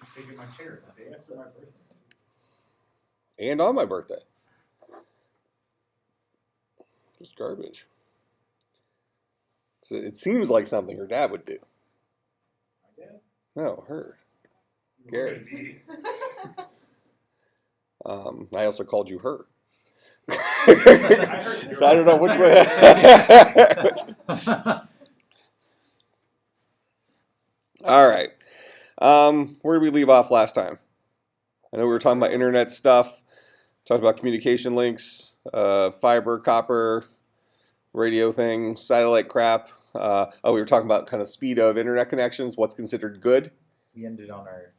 He's taking my chair the day after my birthday. And on my birthday. Just garbage. So it seems like something her dad would do. My dad? No, her. Gary. I also called you her. So I don't know which way. All right. Where did we leave off last time? I know we were talking about internet stuff, talked about communication links, fiber, copper, radio thing, satellite crap. We were talking about kind of speed of internet connections, what's considered good. We ended on our,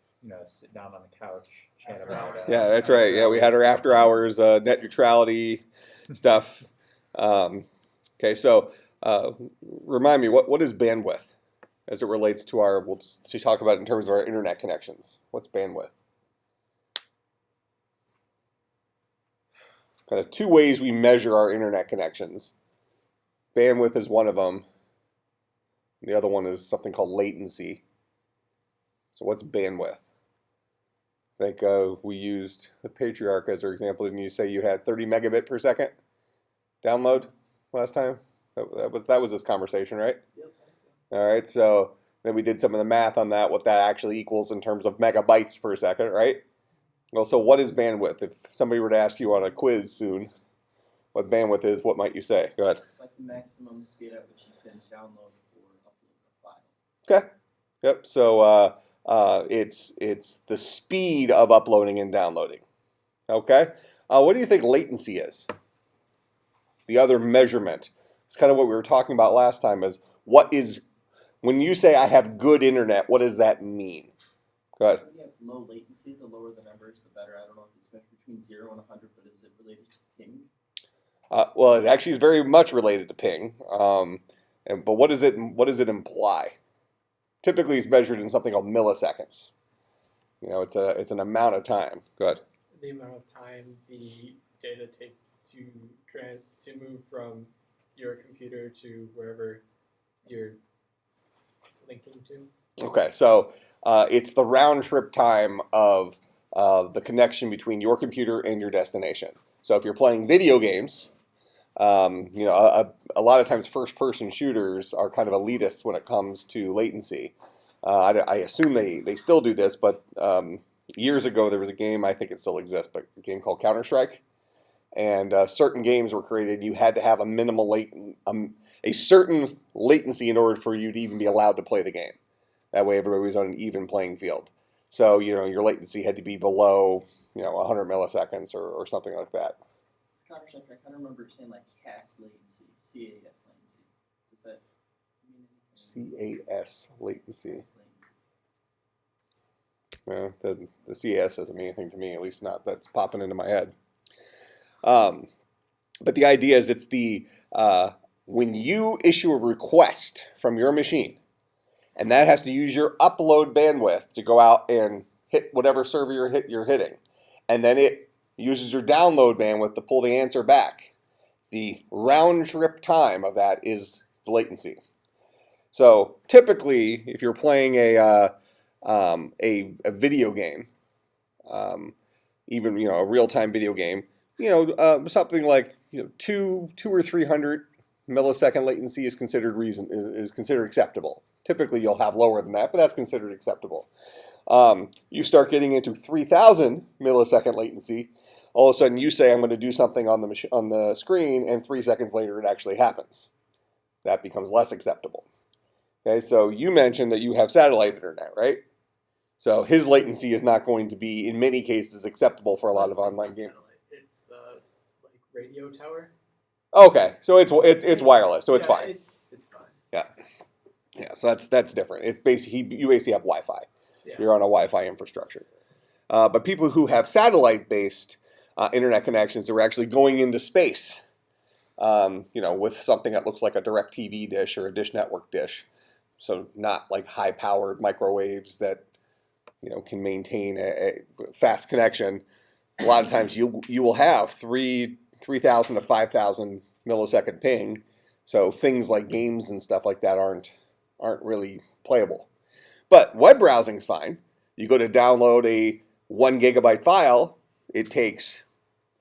sit down on the couch, chat about. Yeah, that's right. Yeah, we had our after hours net neutrality stuff. Okay, so remind me, what is bandwidth as it relates to we'll talk about it in terms of our internet connections. What's bandwidth? Kind of two ways we measure our internet connections. Bandwidth is one of them. The other one is something called latency. So what's bandwidth? I think we used the Patriarch as our example. Didn't you say you had 30 megabit per second download last time? That was this conversation, right? Yep. All right, so then we did some of the math on that, what that actually equals in terms of megabytes per second, right? Well, so what is bandwidth? If somebody were to ask you on a quiz soon what bandwidth is, what might you say? Go ahead. It's like the maximum speed at which you can download or upload a file. Okay. Yep. So it's the speed of uploading and downloading. Okay. What do you think latency is? The other measurement. It's kind of what we were talking about last time. Is when you say I have good internet, what does that mean? Go ahead. So you have low latency. The lower the numbers, the better. I don't know if it's measured between 0 and 100, but is it related to ping? Well, it actually is very much related to ping. But what does it imply? Typically, it's measured in something called milliseconds. It's an amount of time. Go ahead. The amount of time the data takes to move from your computer to wherever you're linking to. Okay, so it's the round trip time of the connection between your computer and your destination. So if you're playing video games, a lot of times first-person shooters are kind of elitists when it comes to latency. I assume they still do this, but years ago there was a game, I think it still exists, but a game called Counter-Strike. And certain games were created. You had to have a certain latency in order for you to even be allowed to play the game. That way, everybody was on an even playing field. So your latency had to be below 100 milliseconds or something like that. Counter-Strike, I kind of remember saying like CAS latency, CAS latency. Does that mean anything? CAS latency. CAS latency. Well, the CAS doesn't mean anything to me, at least not that's popping into my head. But the idea is it's when you issue a request from your machine, and that has to use your upload bandwidth to go out and hit whatever server you're hitting, and then it uses your download bandwidth to pull the answer back. The round trip time of that is the latency. So typically, if you're playing a video game, even a real-time video game, something like 200 or 300 millisecond latency is considered acceptable. Typically, you'll have lower than that, but that's considered acceptable. You start getting into 3,000 millisecond latency. All of a sudden, you say, "I'm going to do something on the screen," and 3 seconds later, it actually happens. That becomes less acceptable. Okay, so you mentioned that you have satellite internet, right? So his latency is not going to be, in many cases, acceptable for a lot of online games. It's like radio tower. Okay, so it's wireless, so it's fine. It's fine. Yeah. So that's different. It's basically you basically have Wi-Fi. Yeah. You're on a Wi-Fi infrastructure. But people who have satellite-based internet connections are actually going into space. With something that looks like a DirecTV dish or a Dish Network dish. So not like high-powered microwaves that can maintain a fast connection. A lot of times you will have 3,000 to 5,000 millisecond ping. So things like games and stuff like that aren't really playable. But web browsing's fine. You go to download a 1 gigabyte file, it takes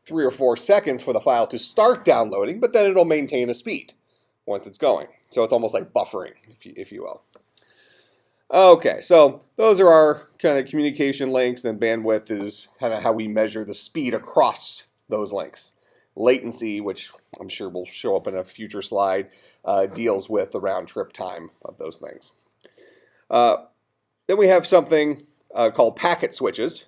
3 or 4 seconds for the file to start downloading, but then it'll maintain a speed once it's going. So it's almost like buffering, if you will. Okay, so those are our kind of communication links, and bandwidth is kind of how we measure the speed across those links. Latency, which I'm sure will show up in a future slide, deals with the round trip time of those things. Then we have something called packet switches.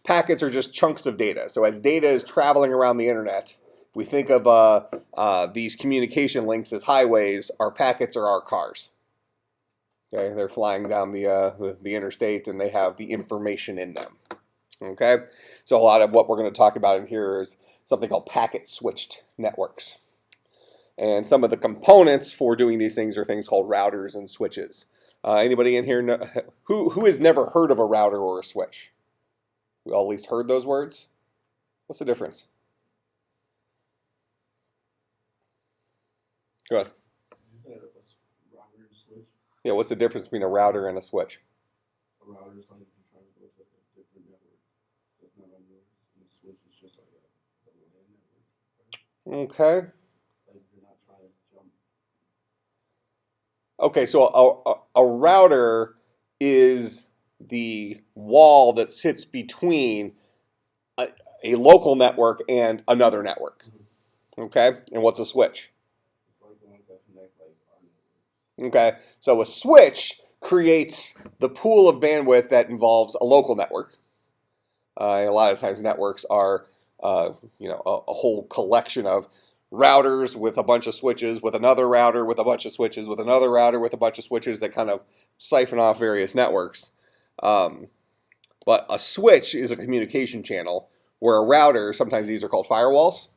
Packets are just chunks of data. So as data is traveling around the internet, if we think of these communication links as highways, our packets are our cars. Okay, they're flying down the interstate and they have the information in them. Okay, so a lot of what we're going to talk about in here is something called packet switched networks. And some of the components for doing these things are things called routers and switches. Anybody in here know, who has never heard of a router or a switch? We all at least heard those words? What's the difference? Go ahead. Yeah, what's the difference between a router and a switch? A router is like if you're trying to go to a different network that's not on yours, and the switch is just like a LAN network. Right? Okay. Like you're not trying to jump. Okay, so a router is the wall that sits between a local network and another network. Okay, and what's a switch? It's like the ones that connect like our networks. Okay, so a switch creates the pool of bandwidth that involves a local network. A lot of times networks are, a whole collection of routers with a bunch of switches, with another router with a bunch of switches, with another router with a bunch of switches that kind of siphon off various networks. But a switch is a communication channel, where a router, sometimes these are called firewalls.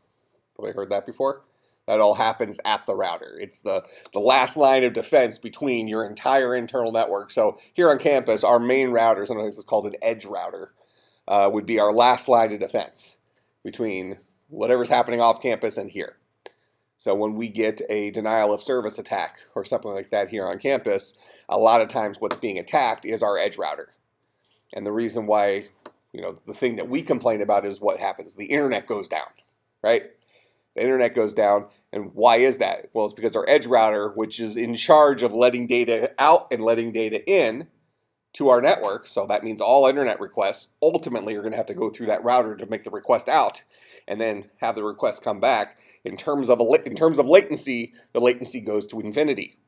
Probably heard that before. That all happens at the router. It's the last line of defense between your entire internal network. So here on campus, our main router, sometimes it's called an edge router, would be our last line of defense between whatever's happening off campus and here. So when we get a denial of service attack or something like that here on campus, a lot of times what's being attacked is our edge router. And the reason why, the thing that we complain about is what happens. The internet goes down, right? The internet goes down, and why is that? Well, it's because our edge router, which is in charge of letting data out and letting data in to our network, so that means all internet requests ultimately are going to have to go through that router to make the request out, and then have the request come back. In terms of latency, the latency goes to infinity,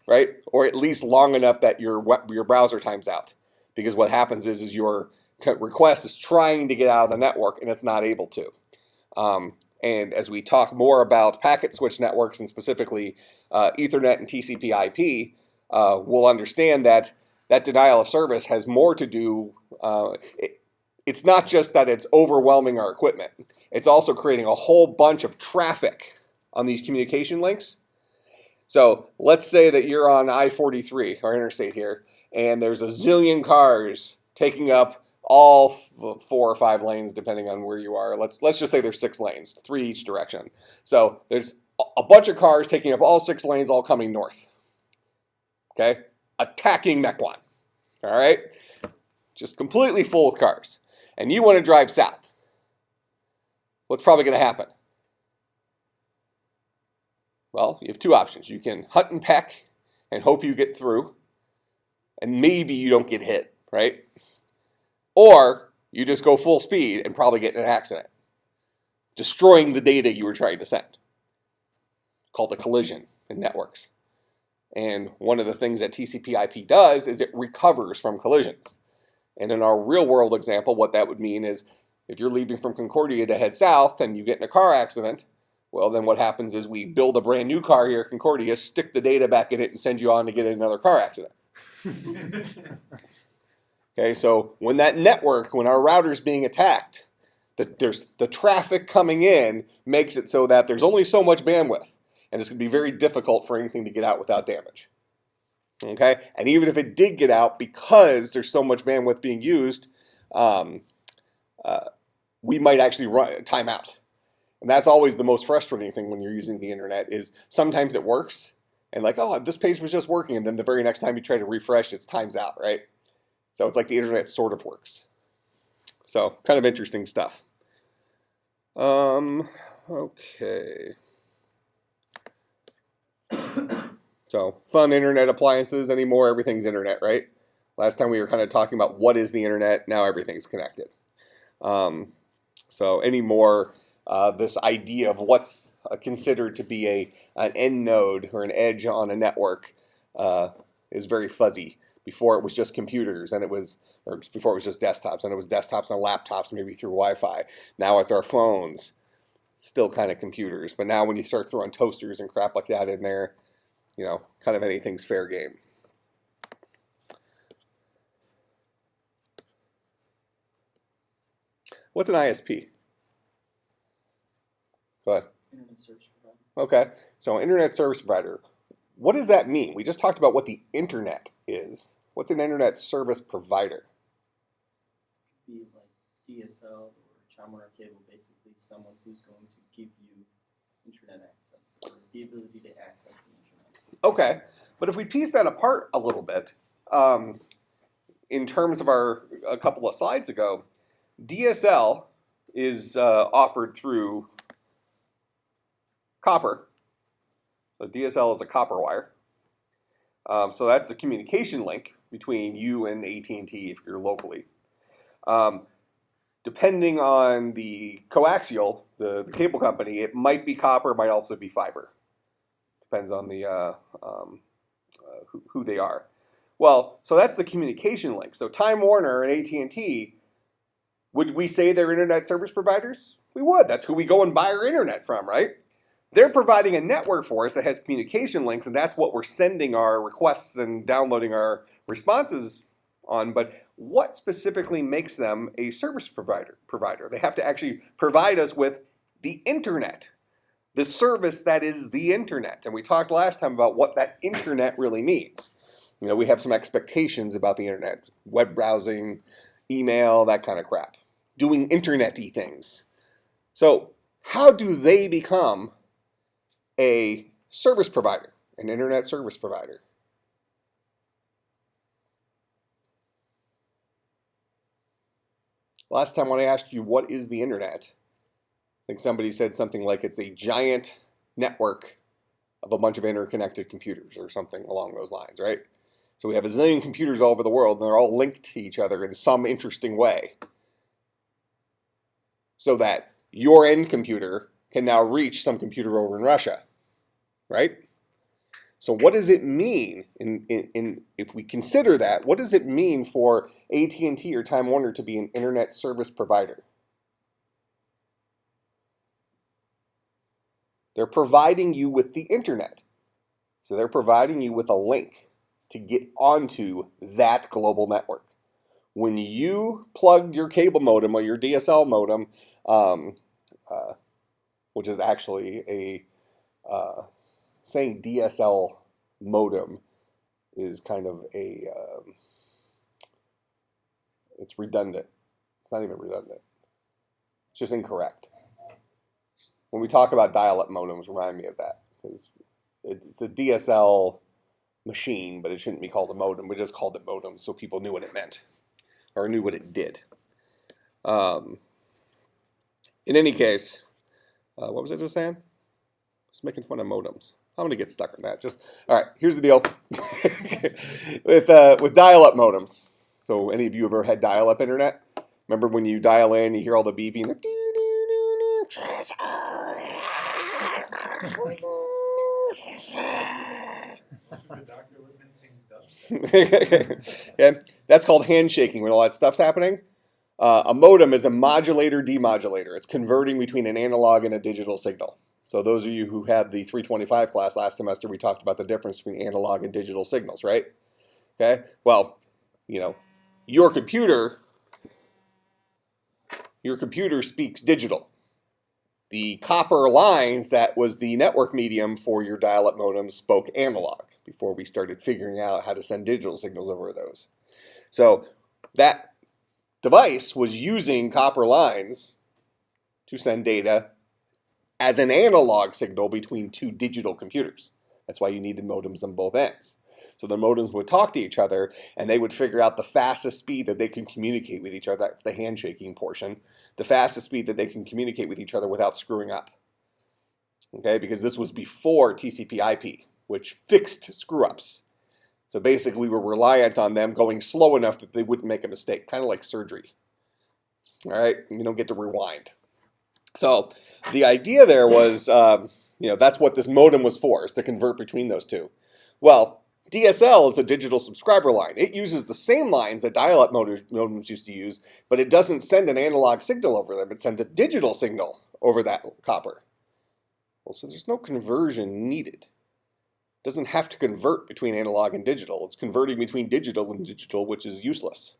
right? Or at least long enough that your browser times out, because what happens is your request is trying to get out of the network and it's not able to. And as we talk more about packet switch networks and specifically Ethernet and TCP/IP, we'll understand that denial of service has more to do. It's not just that it's overwhelming our equipment. It's also creating a whole bunch of traffic on these communication links. So let's say that you're on I-43, our interstate here, and there's a zillion cars taking up all 4 or 5 lanes, depending on where you are. Let's just say there's 6 lanes, 3 each direction. So there's a bunch of cars taking up all 6 lanes, all coming north. Okay, attacking Mequon. All right, just completely full with cars, and you want to drive south. What's probably going to happen? Well, you have 2 options. You can hunt and peck and hope you get through, and maybe you don't get hit, right? Or you just go full speed and probably get in an accident, destroying the data you were trying to send. Called a collision in networks. And one of the things that TCP/IP does is it recovers from collisions. And in our real world example, what that would mean is if you're leaving from Concordia to head south and you get in a car accident, well, then what happens is we build a brand new car here at Concordia, stick the data back in it, and send you on to get in another car accident. Okay, so when our router's being attacked, there's the traffic coming in makes it so that there's only so much bandwidth, and it's going to be very difficult for anything to get out without damage. Okay, and even if it did get out, because there's so much bandwidth being used, we might actually time out. And that's always the most frustrating thing when you're using the internet is sometimes it works, and like, oh, this page was just working, and then the very next time you try to refresh, it's times out, right? So it's like the internet sort of works. So kind of interesting stuff. Okay. So fun internet appliances anymore. Everything's internet, right? Last time we were kind of talking about what is the internet. Now everything's connected. So anymore, this idea of what's considered to be an end node or an edge on a network is very fuzzy. Before it was just computers, and before it was just desktops, and it was desktops and laptops, maybe through Wi-Fi. Now it's our phones, still kind of computers. But now when you start throwing toasters and crap like that in there, kind of anything's fair game. What's an ISP? Go ahead. Internet service provider. Okay, so internet service provider. What does that mean? We just talked about what the internet is. What's an internet service provider? Could be like DSL or Time Warner Cable, basically someone who's going to give you internet access or the ability to access the internet. Okay, but if we piece that apart a little bit, in terms of a couple of slides ago, DSL is offered through copper. So DSL is a copper wire. So that's the communication link between you and AT&T if you're locally. Depending on the coaxial, the cable company, it might be copper, might also be fiber. Depends on the who they are. Well, so that's the communication link. So Time Warner and AT&T, would we say they're internet service providers? We would. That's who we go and buy our internet from, right? They're providing a network for us that has communication links, and that's what we're sending our requests and downloading our responses on. But what specifically makes them a service provider? They have to actually provide us with the internet, the service that is the internet. And we talked last time about what that internet really means. We have some expectations about the internet, web browsing, email, that kind of crap, doing internet-y things. So how do they become a service provider, an internet service provider? Last time when I asked you what is the internet, I think somebody said something like it's a giant network of a bunch of interconnected computers or something along those lines, right? So we have a zillion computers all over the world and they're all linked to each other in some interesting way so that your end computer can now reach some computer over in Russia. Right? So what does it mean, if we consider that, what does it mean for AT&T or Time Warner to be an internet service provider? They're providing you with the internet. So they're providing you with a link to get onto that global network. When you plug your cable modem or your DSL modem, which is actually saying DSL modem is kind of it's redundant. It's not even redundant. It's just incorrect. When we talk about dial-up modems, remind me of that, because it's a DSL machine, but it shouldn't be called a modem. We just called it modem so people knew what it meant or knew what it did. In any case, what was I just saying? Just making fun of modems. I'm going to get stuck on that. All right, here's the deal. with dial-up modems. So any of you ever had dial-up internet? Remember when you dial in, you hear all the beeping? Yeah, that's called handshaking when all that stuff's happening. A modem is a modulator-demodulator. It's converting between an analog and a digital signal. So those of you who had the 325 class last semester, we talked about the difference between analog and digital signals, right? Okay, well, your computer speaks digital. The copper lines that was the network medium for your dial-up modem spoke analog before we started figuring out how to send digital signals over those. So that device was using copper lines to send data as an analog signal between two digital computers. That's why you needed modems on both ends. So the modems would talk to each other, and they would figure out the fastest speed that they can communicate with each other, the handshaking portion, the fastest speed that they can communicate with each other without screwing up. Okay, because this was before TCP/IP, which fixed screw-ups. So basically, we were reliant on them going slow enough that they wouldn't make a mistake, kind of like surgery. All right, you don't get to rewind. So the idea there was, that's what this modem was for, is to convert between those two. Well, DSL is a digital subscriber line. It uses the same lines that dial-up modems used to use, but it doesn't send an analog signal over them. It sends a digital signal over that copper. Well, so there's no conversion needed. It doesn't have to convert between analog and digital. It's converting between digital and digital, which is useless.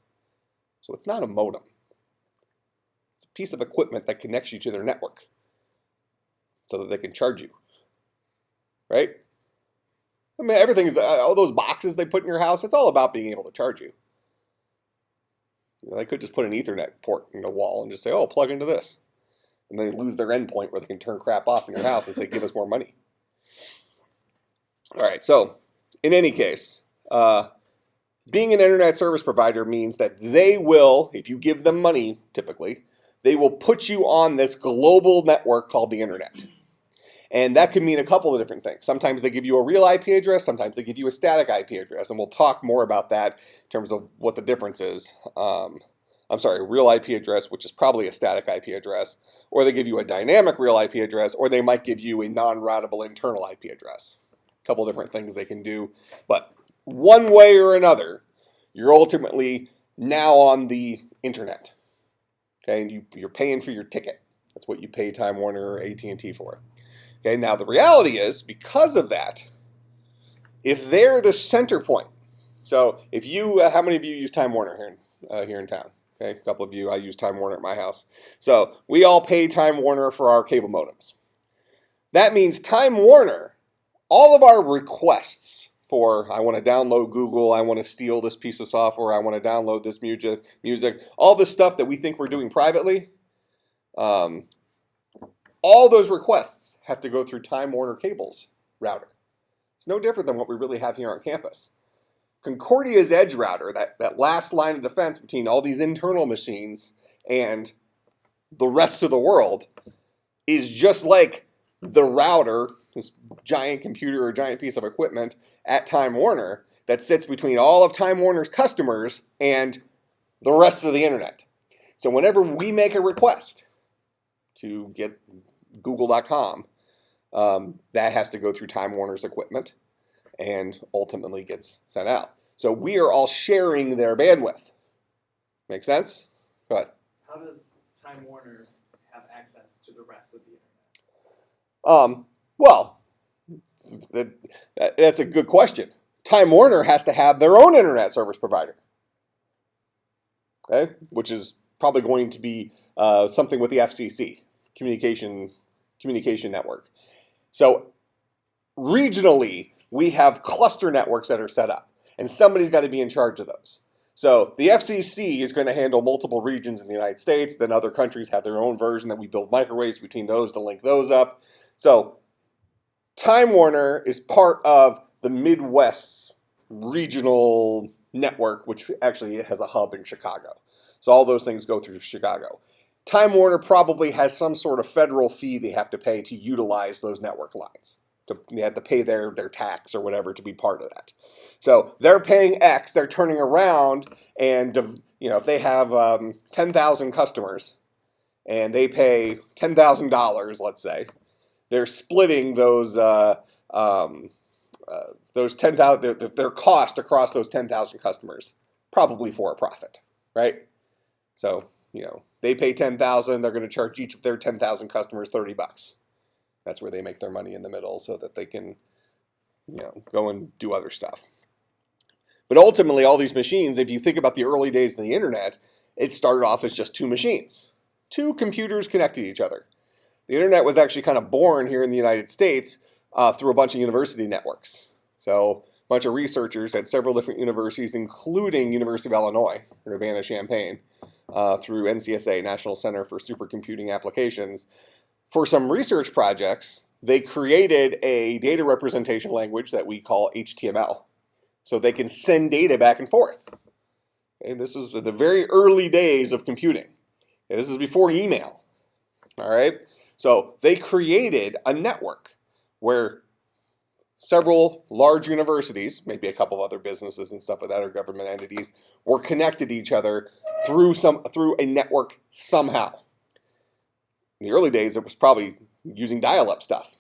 So it's not a modem. It's a piece of equipment that connects you to their network so that they can charge you, right? I mean, everything is, all those boxes they put in your house, it's all about being able to charge you. They could just put an Ethernet port in the wall and just say, oh, plug into this. And they lose their endpoint where they can turn crap off in your house and say, give us more money. All right, so in any case, being an internet service provider means that they will, if you give them money, typically, they will put you on this global network called the internet. And that could mean a couple of different things. Sometimes they give you a real IP address, sometimes they give you a static IP address, and we'll talk more about that in terms of what the difference is. A real IP address, which is probably a static IP address, or they give you a dynamic real IP address, or they might give you a non-routable internal IP address. A couple different things they can do, but one way or another, you're ultimately now on the internet. Okay, and you're paying for your ticket. That's what you pay Time Warner or AT&T for. Okay, now the reality is, because of that, if they're the center point, so if you, how many of you use Time Warner here in town? Okay, a couple of you. I use Time Warner at my house. So we all pay Time Warner for our cable modems. That means Time Warner, all of our requests for, I want to download Google, I want to steal this piece of software, I want to download this music, all the stuff that we think we're doing privately, all those requests have to go through Time Warner Cable's router. It's no different than what we really have here on campus. Concordia's edge router, that last line of defense between all these internal machines and the rest of the world, is just like the router, this giant computer or giant piece of equipment at Time Warner that sits between all of Time Warner's customers and the rest of the internet. So whenever we make a request to get Google.com, that has to go through Time Warner's equipment and ultimately gets sent out. So we are all sharing their bandwidth. Make sense? Go ahead. How does Time Warner have access to the rest of the internet? Well, that's a good question. Time Warner has to have their own internet service provider, okay? Which is probably going to be something with the FCC, communication network. So regionally, we have cluster networks that are set up, and somebody's got to be in charge of those. So the FCC is going to handle multiple regions in the United States. Then other countries have their own version that we build microwaves between those to link those up. So Time Warner is part of the Midwest's regional network, which actually has a hub in Chicago. So all those things go through Chicago. Time Warner probably has some sort of federal fee they have to pay to utilize those network lines. They have to pay their tax or whatever to be part of that. So they're paying X, they're turning around, and if they have 10,000 customers and they pay $10,000, let's say, they're splitting those 10,000 their cost across those 10,000 customers, probably for a profit, right? So they pay 10,000, they're going to charge each of their 10,000 customers $30. That's where they make their money in the middle, so that they can go and do other stuff. But ultimately, all these machines, if you think about the early days of the internet, it started off as just two machines, two computers connected to each other. The internet was actually kind of born here in the United States through a bunch of university networks. So a bunch of researchers at several different universities, including University of Illinois, Urbana-Champaign, through NCSA, National Center for Supercomputing Applications. For some research projects, they created a data representation language that we call HTML. so they can send data back and forth. And this is the very early days of computing. And this is before email. All right? So they created a network where several large universities, maybe a couple of other businesses and stuff like that, or government entities, were connected to each other through a network somehow. In the early days, it was probably using dial-up stuff.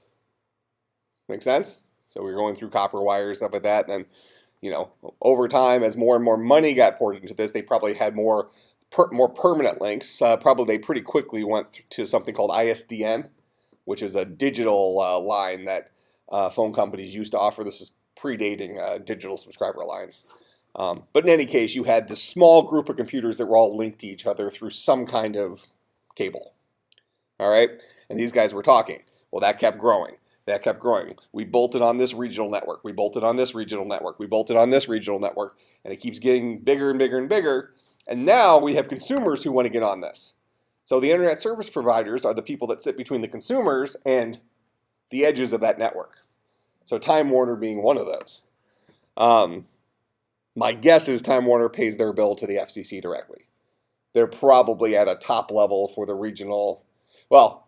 Make sense? So we were going through copper wires, stuff like that, and then, over time, as more and more money got poured into this, they probably had more permanent links. Probably they pretty quickly went to something called ISDN, which is a digital line that phone companies used to offer. This is predating digital subscriber lines. But in any case, you had this small group of computers that were all linked to each other through some kind of cable. All right? And these guys were talking. Well, that kept growing. That kept growing. We bolted on this regional network. We bolted on this regional network. We bolted on this regional network. And it keeps getting bigger and bigger and bigger. And now we have consumers who want to get on this. So the internet service providers are the people that sit between the consumers and the edges of that network. So Time Warner being one of those. My guess is Time Warner pays their bill to the FCC directly. They're probably at a top level for the regional. Well,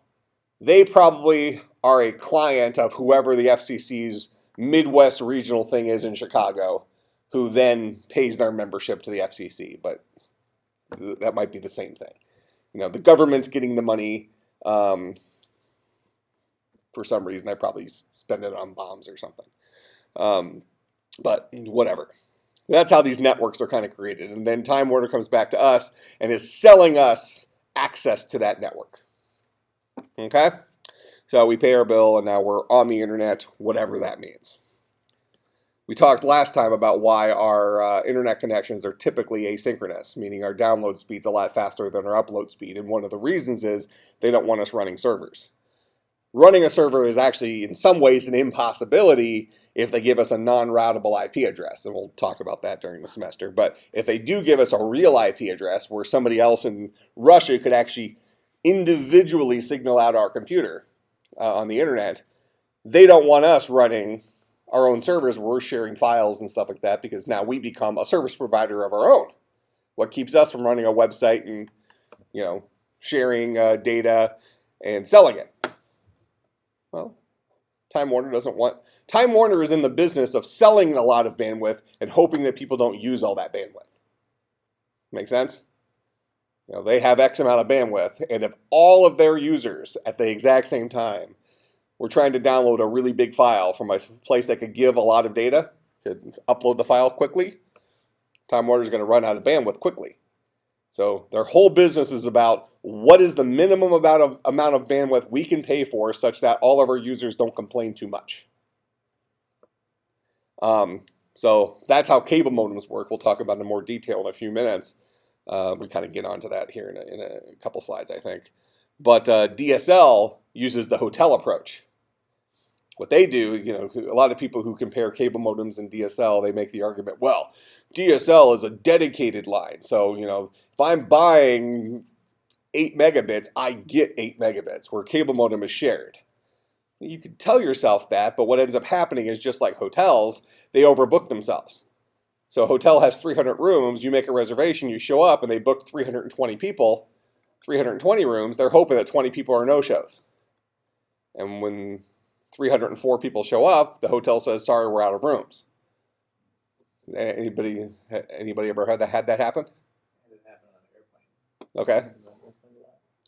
they probably are a client of whoever the FCC's Midwest regional thing is in Chicago, who then pays their membership to the FCC. But that might be the same thing. The government's getting the money. For some reason, they probably spend it on bombs or something. But whatever. That's how these networks are kind of created. And then Time Warner comes back to us and is selling us access to that network. Okay? So we pay our bill, and now we're on the internet, whatever that means. We talked last time about why our internet connections are typically asynchronous, meaning our download speed's a lot faster than our upload speed. And one of the reasons is they don't want us running servers. Running a server is actually, in some ways, an impossibility if they give us a non-routable IP address. And we'll talk about that during the semester. But if they do give us a real IP address where somebody else in Russia could actually individually signal out our computer on the internet, they don't want us running our own servers where we're sharing files and stuff like that, because now we become a service provider of our own. What keeps us from running a website and, sharing data and selling it? Well, Time Warner doesn't want. Time Warner is in the business of selling a lot of bandwidth and hoping that people don't use all that bandwidth. Make sense? They have X amount of bandwidth, and if all of their users at the exact same time were trying to download a really big file from a place that could give a lot of data, could upload the file quickly, Time Warner is going to run out of bandwidth quickly. So their whole business is about what is the minimum amount of bandwidth we can pay for such that all of our users don't complain too much. So that's how cable modems work. We'll talk about it in more detail in a few minutes. We kind of get onto that here in a couple slides, I think. But DSL uses the hotel approach. What they do, a lot of people who compare cable modems and DSL, they make the argument, well, DSL is a dedicated line. So, if I'm buying 8 megabits, I get 8 megabits, where cable modem is shared. You could tell yourself that, but what ends up happening is just like hotels, they overbook themselves. So a hotel has 300 rooms, you make a reservation, you show up, and they booked 320 people, 320 rooms, they're hoping that 20 people are no-shows. And when 304 people show up, the hotel says, sorry, we're out of rooms. Anybody ever had that happen? It happened on an airplane. Okay.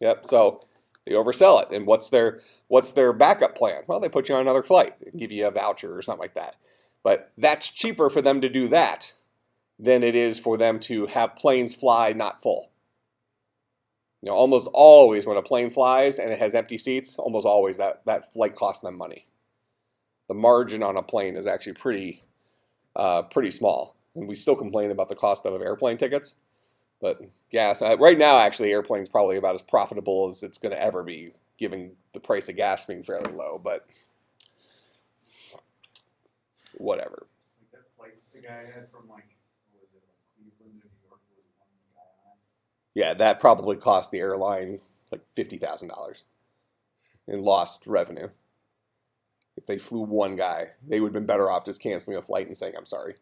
Yep, so they oversell it. And what's their backup plan? Well, they put you on another flight and give you a voucher or something like that. But that's cheaper for them to do that than it is for them to have planes fly not full. Almost always when a plane flies and it has empty seats, almost always that flight costs them money. The margin on a plane is actually pretty small. And we still complain about the cost of airplane tickets. But gas, right now, actually, airplane's probably about as profitable as it's going to ever be, given the price of gas being fairly low. But whatever. Like that flight the guy had from Cleveland to New York was one guy on. Yeah, that probably cost the airline like $50,000 in lost revenue. If they flew one guy, they would have been better off just canceling a flight and saying, I'm sorry.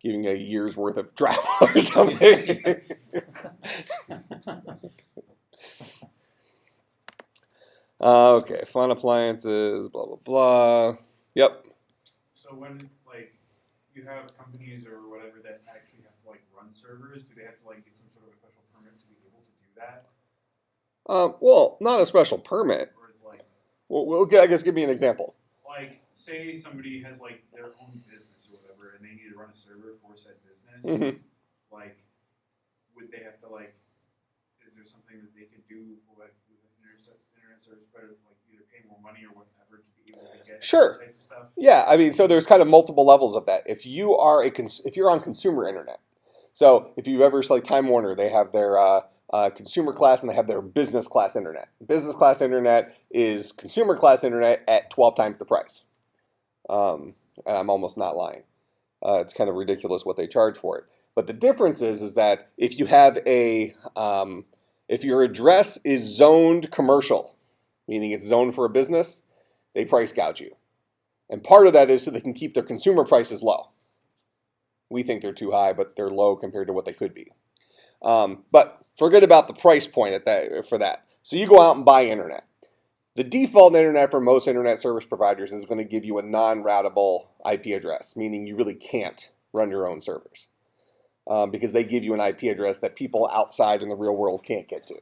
giving a year's worth of travel or something. Okay, fun appliances, blah, blah, blah. Yep. So when like you have companies or whatever that actually have to like run servers, do they have to like get some sort of a special permit to be able to do that? Well, not a special permit. Or it's like I guess give me an example. like say somebody has like their own business or whatever and they need to run a server for said business, Mhm. like would they have to like is there something that they could do for like with an internet service provider, like either pay more money or whatever to be able to get Sure. that type of stuff? Yeah, I mean, so there's kind of multiple levels of that. If you are if you're on consumer internet, so if you've ever like Time Warner, they have their consumer class and they have their business class internet. Business class internet is consumer class internet at 12 times the price. And I'm almost not lying. It's kind of ridiculous what they charge for it. But the difference is that if you have if your address is zoned commercial, meaning it's zoned for a business, they price gouge you. And part of that is so they can keep their consumer prices low. We think they're too high, but they're low compared to what they could be. But forget about the price point for that. So you go out and buy internet. The default internet for most internet service providers is going to give you a non-routable IP address, meaning you really can't run your own servers because they give you an IP address that people outside in the real world can't get to.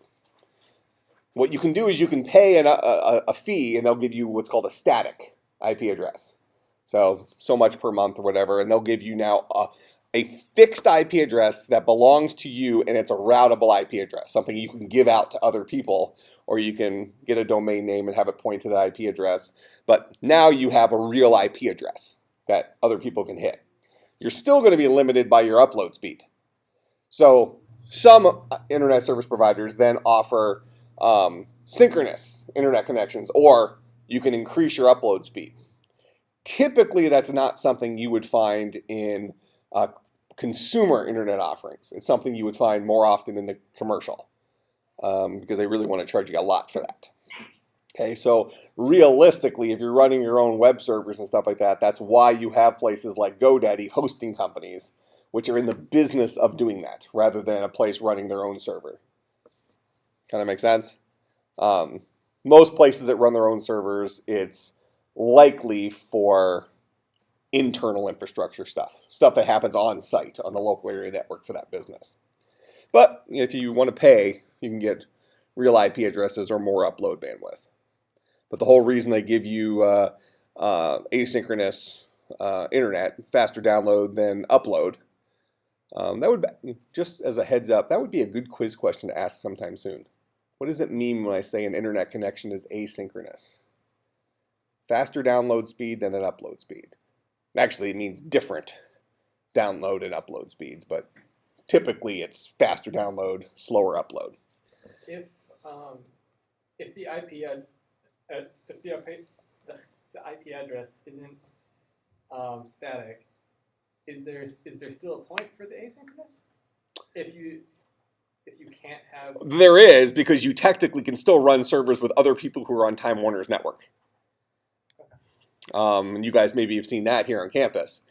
What you can do is you can pay a fee, and they'll give you what's called a static IP address. So much per month or whatever, and they'll give you now a fixed IP address that belongs to you, and it's a routable IP address, something you can give out to other people, or you can get a domain name and have it point to the IP address. But now you have a real IP address that other people can hit. You're still going to be limited by your upload speed. So some internet service providers then offer synchronous internet connections, or you can increase your upload speed. Typically, that's not something you would find in consumer internet offerings. It's something you would find more often in the commercial because they really want to charge you a lot for that. Okay, so realistically, if you're running your own web servers and stuff like that, that's why you have places like GoDaddy hosting companies, which are in the business of doing that, rather than a place running their own server. Kind of make sense? Most places that run their own servers, it's likely for internal infrastructure stuff that happens on site on the local area network for that business. But if you want to pay, you can get real IP addresses or more upload bandwidth. But the whole reason they give you asynchronous internet, faster download than upload, that would, just as a heads up, that would be a good quiz question to ask sometime soon. What does it mean when I say an internet connection is asynchronous? Faster download speed than an upload speed. Actually, it means different download and upload speeds, but typically it's faster download, slower upload. If the IP address isn't static, is there still a point for the asynchronous? If you can't have, there is, because you technically can still run servers with other people who are on Time Warner's network. You guys maybe have seen that here on campus.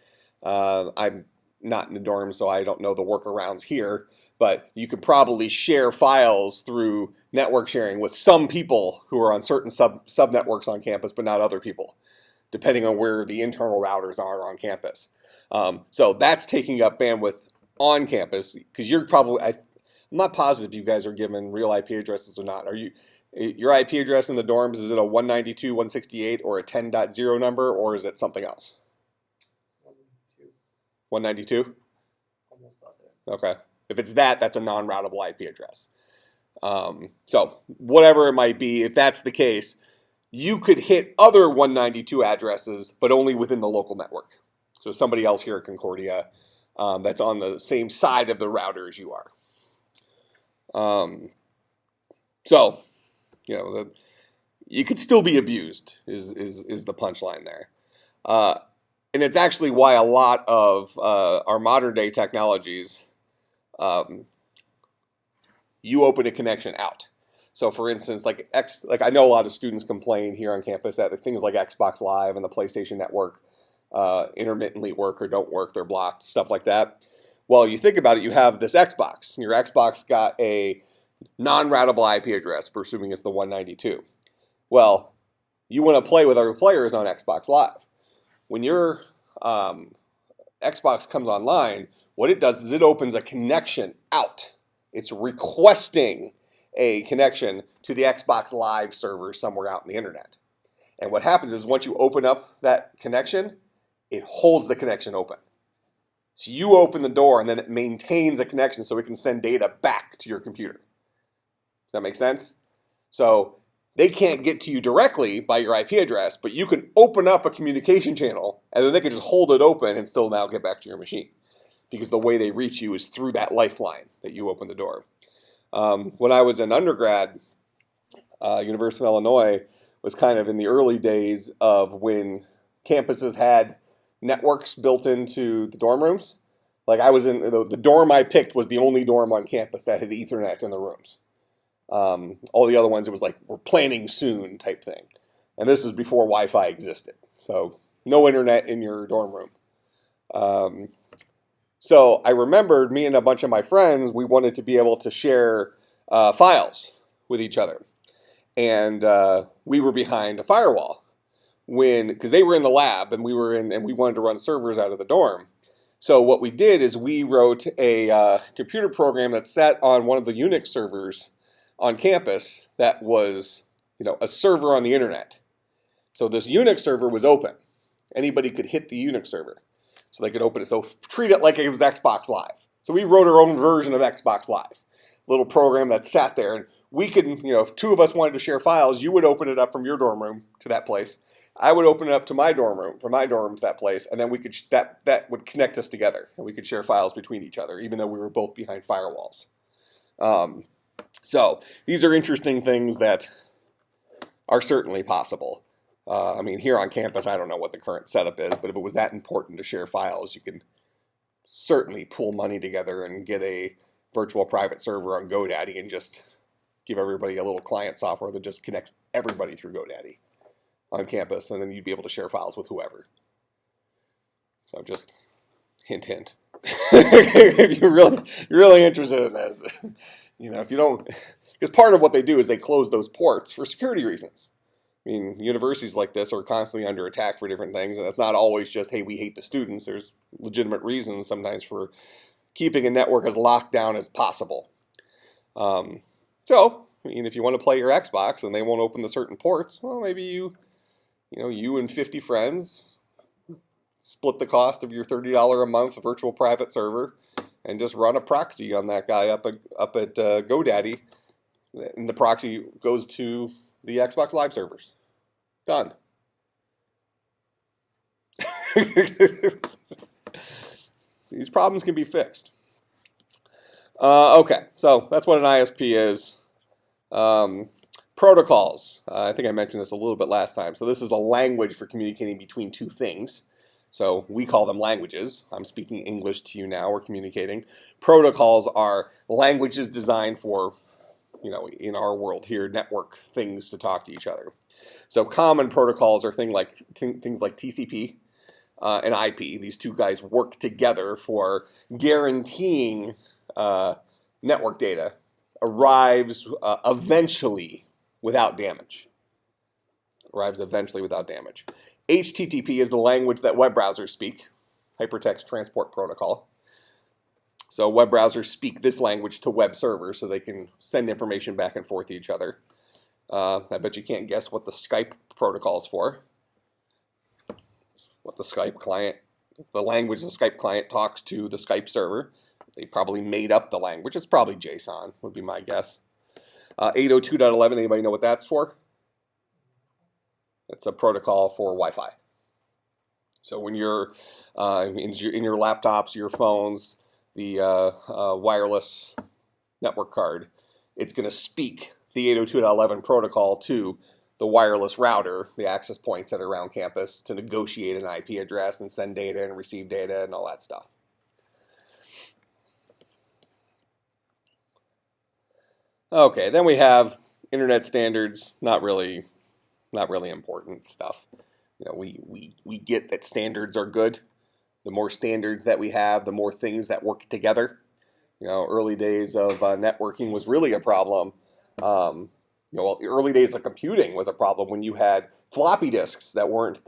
I'm not in the dorm, so I don't know the workarounds here, but you can probably share files through network sharing with some people who are on certain sub networks on campus, but not other people, depending on where the internal routers are on campus. So that's taking up bandwidth on campus, because you're probably, I'm not positive you guys are given real IP addresses or not. Are you? Your IP address in the dorms, is it a 192.168 or a 10.0 number, or is it something else? 192? Okay. If it's that, that's a non-routable IP address. So whatever it might be, if that's the case, you could hit other 192 addresses, but only within the local network. So somebody else here at Concordia that's on the same side of the router as you are. So, you could still be abused is the punchline there. And it's actually why a lot of our modern day technologies, you open a connection out. So for instance, like I know a lot of students complain here on campus that things like Xbox Live and the PlayStation Network intermittently work or don't work, they're blocked, stuff like that. Well, you think about it, you have this Xbox. Your Xbox got a non-routable IP address, presuming it's the 192. Well, you want to play with other players on Xbox Live. When your Xbox comes online, what it does is it opens a connection out. It's requesting a connection to the Xbox Live server somewhere out in the internet. And what happens is once you open up that connection, it holds the connection open. So you open the door and then it maintains a connection so it can send data back to your computer. Does that make sense? So they can't get to you directly by your IP address, but you can open up a communication channel and then they can just hold it open and still now get back to your machine. Because the way they reach you is through that lifeline that you open the door. When I was an undergrad, University of Illinois was kind of in the early days of when campuses had networks built into the dorm rooms. Like I was in the dorm I picked was the only dorm on campus that had Ethernet in the rooms. All the other ones, it was like, we're planning soon type thing. And this is before Wi-Fi existed. So no internet in your dorm room. So I remembered me and a bunch of my friends, we wanted to be able to share files with each other. And we were behind a firewall because they were in the lab and we wanted to run servers out of the dorm. So what we did is we wrote a computer program that sat on one of the Unix servers on campus that was, a server on the internet. So this Unix server was open. Anybody could hit the Unix server. So they could open it. So treat it like it was Xbox Live. So we wrote our own version of Xbox Live. Little program that sat there. And we could, if two of us wanted to share files, you would open it up from your dorm room to that place. I would open it up to my dorm room, from my dorm to that place. And then we could that would connect us together. And we could share files between each other, even though we were both behind firewalls. So these are interesting things that are certainly possible. Here on campus, I don't know what the current setup is, but if it was that important to share files, you can certainly pool money together and get a virtual private server on GoDaddy and just give everybody a little client software that just connects everybody through GoDaddy on campus, and then you'd be able to share files with whoever. So just hint, hint. If you're really interested in this, if you don't, because part of what they do is they close those ports for security reasons. Universities like this are constantly under attack for different things, and it's not always just, hey, we hate the students. There's legitimate reasons sometimes for keeping a network as locked down as possible. If you want to play your Xbox and they won't open the certain ports, well, maybe you and 50 friends split the cost of your $30 a month virtual private server and just run a proxy on that guy up at GoDaddy, and the proxy goes to the Xbox Live servers. Done. These problems can be fixed. Okay, so that's what an ISP is. Protocols. I think I mentioned this a little bit last time. So this is a language for communicating between two things. So we call them languages. I'm speaking English to you now. We're communicating. Protocols are languages designed for, in our world here, network things to talk to each other. So common protocols are things like TCP and IP. These two guys work together for guaranteeing network data arrives eventually without damage. HTTP is the language that web browsers speak, Hypertext Transport Protocol. So web browsers speak this language to web servers so they can send information back and forth to each other. I bet you can't guess what the Skype protocol is for. It's what the Skype client, the language the Skype client talks to the Skype server. They probably made up the language. It's probably JSON, would be my guess. 802.11, anybody know what that's for? It's a protocol for Wi-Fi. So when you're in your laptops, your phones, the wireless network card, it's going to speak the 802.11 protocol to the wireless router, the access points that are around campus, to negotiate an IP address and send data and receive data and all that stuff. Okay, then we have internet standards, not really important stuff. we get that standards are good. The more standards that we have, the more things that work together. Early days of networking was really a problem. Early days of computing was a problem when you had floppy disks that weren't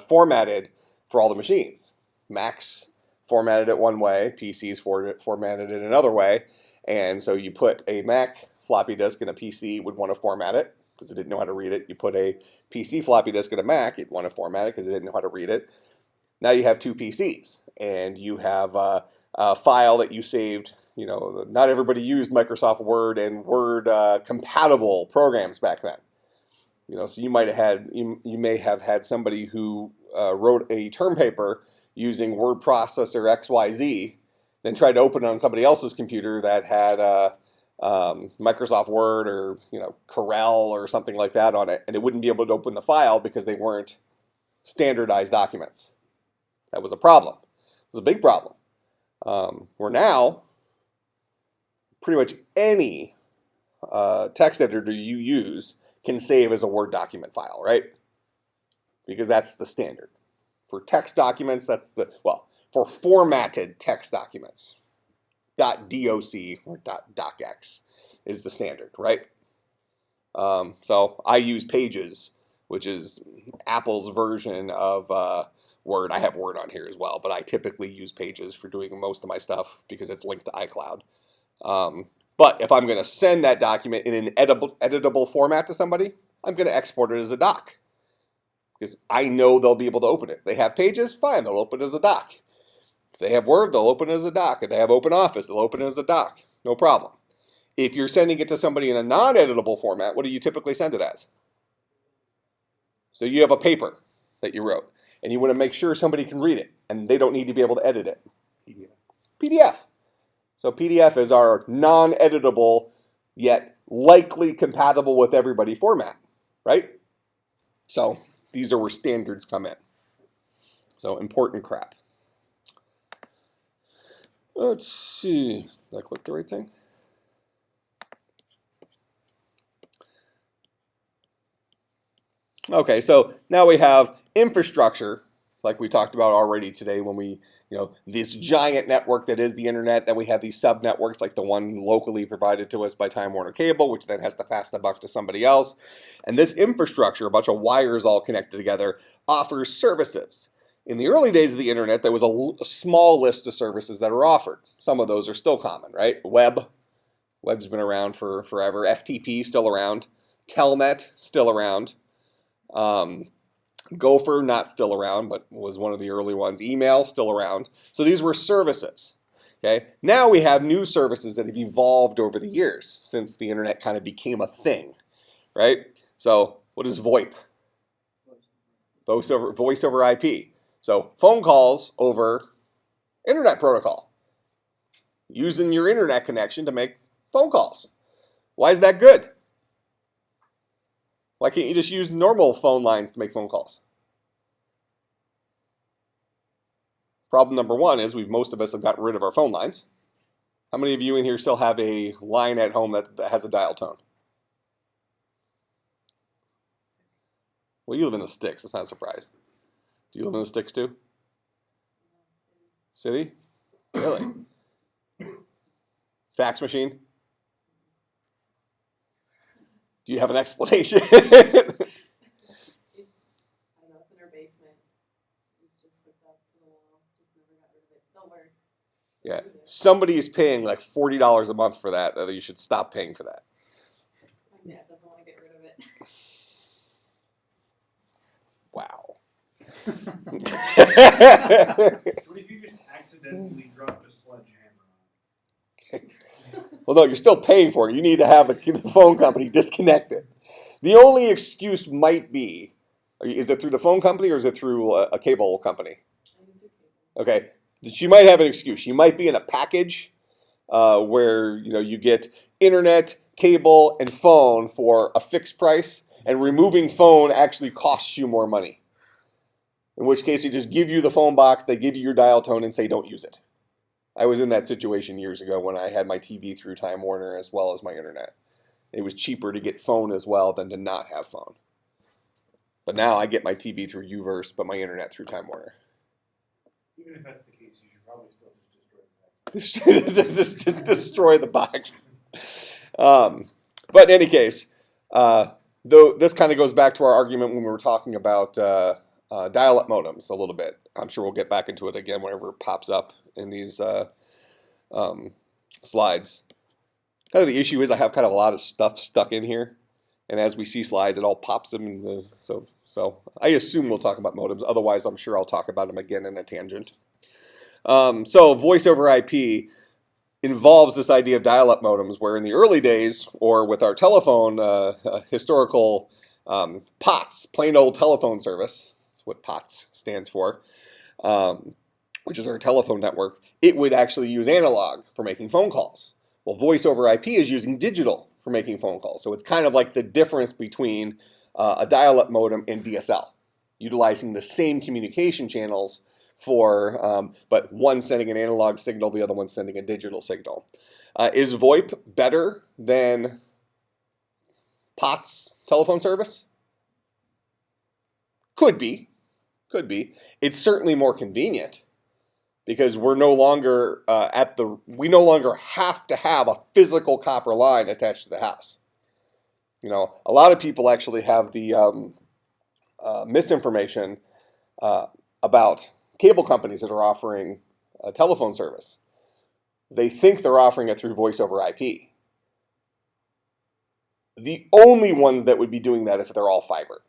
formatted for all the machines. Macs formatted it one way, PCs formatted it another way, and so you put a Mac floppy disk in a PC would want to format it because it didn't know how to read it. You put a PC floppy disk in a Mac, it'd want to format it because it didn't know how to read it. Now you have two PCs, and you have a file that you saved. Not everybody used Microsoft Word and Word compatible programs back then. So you may have had somebody who wrote a term paper using word processor XYZ, then tried to open it on somebody else's computer that had Microsoft Word or Corel or something like that on it, and it wouldn't be able to open the file because they weren't standardized documents. That was a problem. It was a big problem. Where now, pretty much any text editor you use can save as a Word document file, right? Because that's the standard. For text documents, for formatted text documents, .doc or .docx is the standard, right? So I use Pages, which is Apple's version of Word. I have Word on here as well, but I typically use Pages for doing most of my stuff because it's linked to iCloud. But if I'm going to send that document in an editable format to somebody, I'm going to export it as a doc because I know they'll be able to open it. If they have Pages, fine, they'll open it as a doc. If they have Word, they'll open it as a doc. If they have OpenOffice, they'll open it as a doc. No problem. If you're sending it to somebody in a non-editable format, what do you typically send it as? So you have a paper that you wrote, and you want to make sure somebody can read it, and they don't need to be able to edit it. PDF. So PDF is our non-editable, yet likely compatible with everybody format, right? So these are where standards come in. So important crap. Let's see. Did I click the right thing? Okay, so now we have infrastructure, like we talked about already today when we, this giant network that is the internet. Then we have these sub-networks like the one locally provided to us by Time Warner Cable, which then has to pass the buck to somebody else. And this infrastructure, a bunch of wires all connected together, offers services. In the early days of the internet, there was a small list of services that are offered. Some of those are still common, right? Web's been around for forever. FTP still around. Telnet still around. Gopher, not still around, but was one of the early ones. Email, still around. So these were services. Okay. Now we have new services that have evolved over the years since the internet kind of became a thing, right? So what is VoIP? Voice over IP. So phone calls over internet protocol. Using your internet connection to make phone calls. Why is that good? Why can't you just use normal phone lines to make phone calls? Problem number one is most of us have gotten rid of our phone lines. How many of you in here still have a line at home that has a dial tone? Well, you live in the sticks. That's not a surprise. Do you live in the sticks too? City? Really? Fax machine? Do you have an explanation? I don't know, it's in our basement. It's just hooked up to the wall. Just never got rid of it. Still works. Yeah. Somebody is paying like $40 a month for that. You should stop paying for that. My dad doesn't want to get rid of it. Wow. What if you just accidentally dropped a sledgehammer on it? Well, no, you're still paying for it. You need to have the phone company disconnected. The only excuse might be, is it through the phone company or is it through a cable company? Okay, she might have an excuse. She might be in a package where you get internet, cable, and phone for a fixed price, and removing phone actually costs you more money. In which case, they just give you the phone box, they give you your dial tone, and say don't use it. I was in that situation years ago when I had my TV through Time Warner as well as my internet. It was cheaper to get phone as well than to not have phone. But now I get my TV through Uverse, but my internet through Time Warner. Even if that's the case, you should probably still just destroy the fax. Just destroy the box. But in any case, though this kind of goes back to our argument when we were talking about dial-up modems a little bit. I'm sure we'll get back into it again whenever it pops up in these slides. Kind of the issue is I have kind of a lot of stuff stuck in here, and as we see slides, it all pops them. In so I assume we'll talk about modems. Otherwise, I'm sure I'll talk about them again in a tangent. So voice over IP involves this idea of dial-up modems, where in the early days, or with our telephone historical POTS, plain old telephone service, that's what POTS stands for, which is our telephone network, it would actually use analog for making phone calls. Well, voice over IP is using digital for making phone calls. So it's kind of like the difference between a dial-up modem and DSL, utilizing the same communication channels for, but one sending an analog signal, the other one sending a digital signal. Is VoIP better than POTS telephone service? Could be. It's certainly more convenient because we're no longer we no longer have to have a physical copper line attached to the house. You know, a lot of people actually have the misinformation about cable companies that are offering a telephone service. They think they're offering it through voice over IP. The only ones that would be doing that if they're all fiber.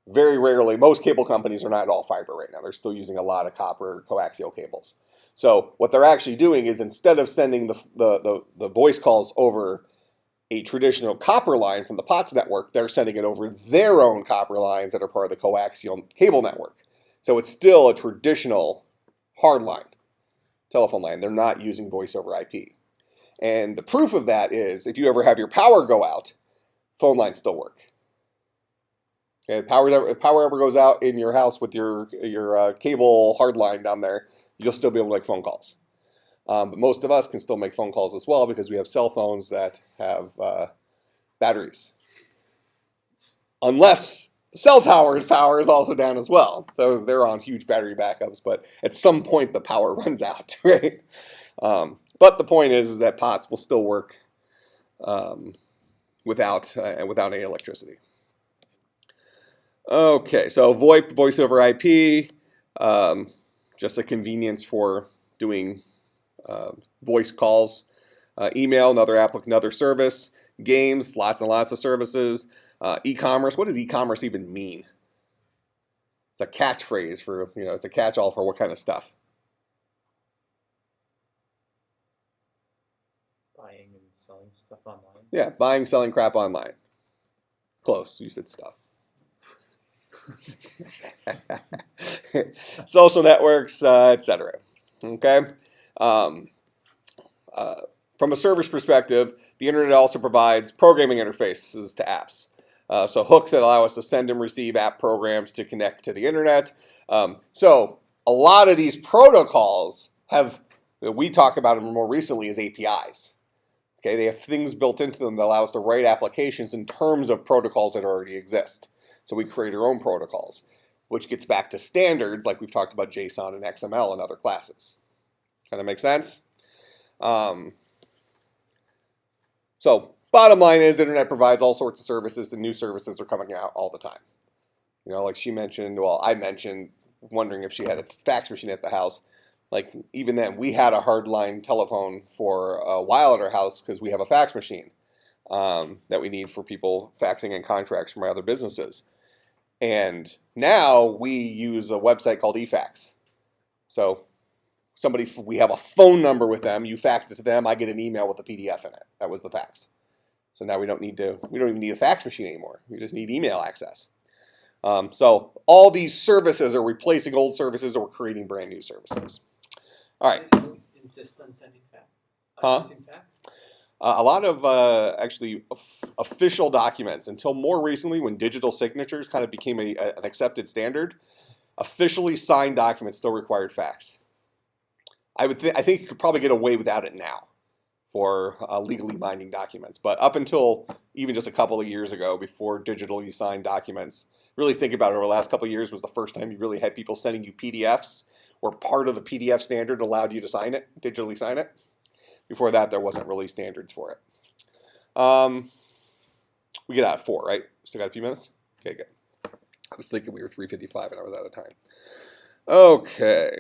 Very rarely, most cable companies are not all fiber right now. They're still using a lot of copper coaxial cables. So what they're actually doing is instead of sending the voice calls over a traditional copper line from the POTS network, they're sending it over their own copper lines that are part of the coaxial cable network. So it's still a traditional hard line, telephone line. They're not using voice over IP. And the proof of that is if you ever have your power go out, phone lines still work. Okay, if power ever goes out in your house with your cable hard line down there, you'll still be able to make phone calls. But most of us can still make phone calls as well because we have cell phones that have batteries. Unless the cell tower's power is also down as well. They're on huge battery backups, but at some point the power runs out, right? But the point is that POTS will still work without any electricity. Okay, so VoIP, voice over IP, just a convenience for doing voice calls. Email, another service. Games, lots and lots of services. E-commerce, what does e-commerce even mean? It's a catchphrase for, it's a catch-all for what kind of stuff? Buying and selling stuff online. Yeah, buying, selling crap online. Close, you said stuff. Social networks, etc. Okay. From a service perspective, the internet also provides programming interfaces to apps. So hooks that allow us to send and receive app programs to connect to the internet. So a lot of these protocols we talk about them more recently as APIs. Okay, they have things built into them that allow us to write applications in terms of protocols that already exist. So we create our own protocols, which gets back to standards like we've talked about JSON and XML and other classes. Kind of make sense? So bottom line is internet provides all sorts of services and new services are coming out all the time. Like she mentioned, I mentioned wondering if she had a fax machine at the house. Like even then, we had a hardline telephone for a while at our house because we have a fax machine that we need for people faxing in contracts from our other businesses. And now we use a website called eFax. So we have a phone number with them, you fax it to them, I get an email with a PDF in it. That was the fax. So now we don't even need a fax machine anymore. We just need email access. So all these services are replacing old services or creating brand new services. All right. They still insist on sending fax. Using fax? A lot of actually official documents, until more recently when digital signatures kind of became an accepted standard, officially signed documents still required fax. I think you could probably get away without it now for legally binding documents. But up until even just a couple of years ago, before digitally signed documents, really think about it, over the last couple of years was the first time you really had people sending you PDFs where part of the PDF standard allowed you to sign it, digitally sign it. Before that, there wasn't really standards for it. We get out at 4, right? Still got a few minutes? Okay, good. I was thinking we were 3:55 and I was out of time. Okay.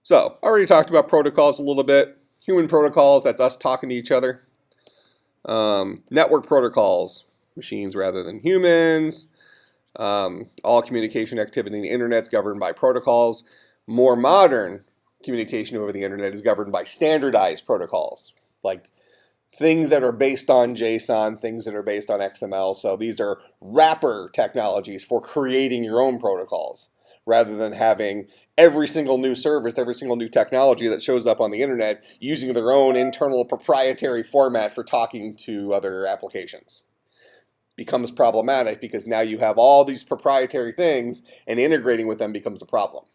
So, I already talked about protocols a little bit. Human protocols, that's us talking to each other. Network protocols, machines rather than humans. All communication activity in the internet is governed by protocols. More modern communication over the internet is governed by standardized protocols, like things that are based on JSON, things that are based on XML. So these are wrapper technologies for creating your own protocols, rather than having every single new service, every single new technology that shows up on the internet using their own internal proprietary format for talking to other applications. Becomes problematic because now you have all these proprietary things and integrating with them becomes a problem.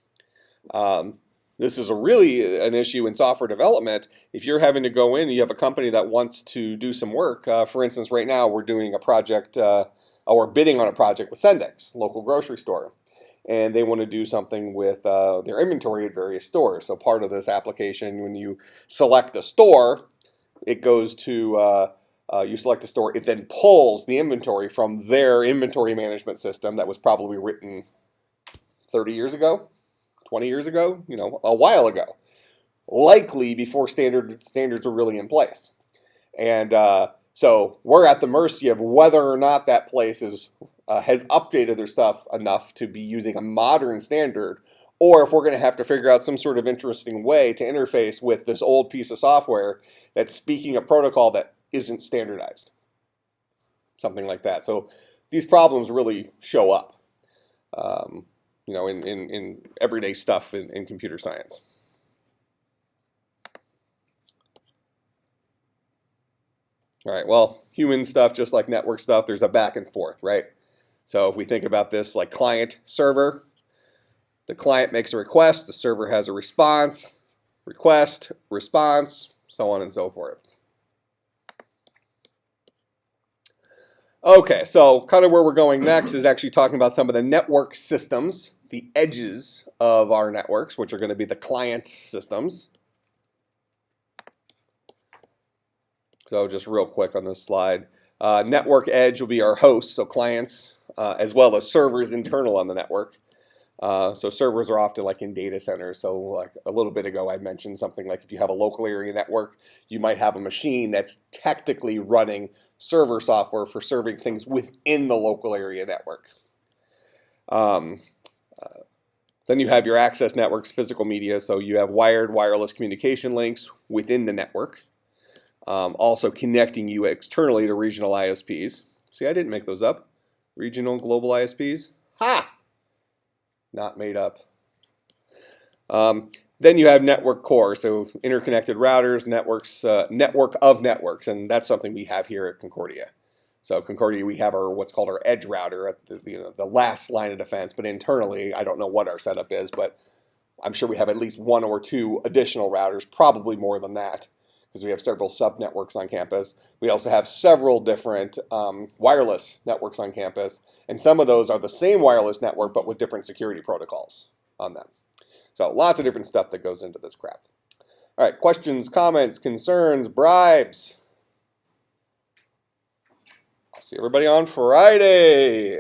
This is really an issue in software development. If you're having to go in and you have a company that wants to do some work, for instance, right now we're doing a project, or bidding on a project with Sendix, local grocery store. And they want to do something with their inventory at various stores. So part of this application, when you select a store, it goes to, you select a store, it then pulls the inventory from their inventory management system that was probably written 30 years ago, 20 years ago, a while ago. Likely before standards were really in place. And so we're at the mercy of whether or not that place has updated their stuff enough to be using a modern standard, or if we're going to have to figure out some sort of interesting way to interface with this old piece of software that's speaking a protocol that isn't standardized. Something like that. So these problems really show up, in everyday stuff in computer science. All right, well, human stuff, just like network stuff, there's a back and forth, right? So if we think about this like client server, the client makes a request, the server has a response, request, response, so on and so forth. Okay, so kind of where we're going next is actually talking about some of the network systems, the edges of our networks, which are going to be the client systems. So just real quick on this slide, network edge will be our hosts, so clients, as well as servers internal on the network. So servers are often like in data centers. So like a little bit ago, I mentioned something like if you have a local area network, you might have a machine that's technically running server software for serving things within the local area network. Then you have your access networks, physical media. So you have wired, wireless communication links within the network. Also connecting you externally to regional ISPs. See, I didn't make those up. Regional global ISPs. Ha! Not made up. Then you have network core, so interconnected routers, networks, network of networks, and that's something we have here at Concordia. So Concordia, we have our what's called our edge router at the last line of defense, but internally, I don't know what our setup is, but I'm sure we have at least 1 or 2 additional routers, probably more than that, because we have several sub-networks on campus. We also have several different wireless networks on campus, and some of those are the same wireless network, but with different security protocols on them. So lots of different stuff that goes into this crap. All right, questions, comments, concerns, bribes. I'll see everybody on Friday.